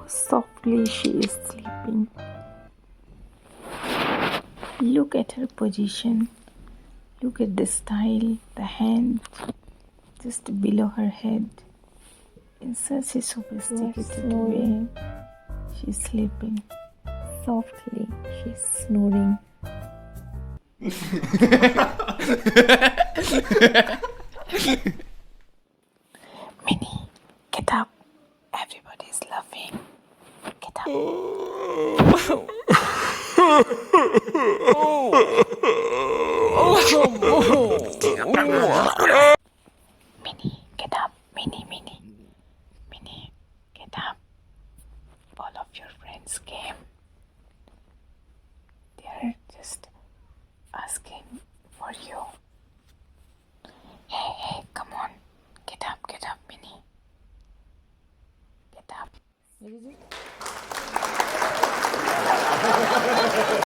softly she is sleeping. Look at her position. Look at the style, the hand just below her head. In such a sophisticated way, she's sleeping. Softly, she's snoring. Minnie, get up. Everybody's laughing. Get up. Minnie, get up. Minnie, Minnie. Minnie, get up. All of your friends came. They're just asking for you. Hey, hey, come on. Get up, Minnie. Get up.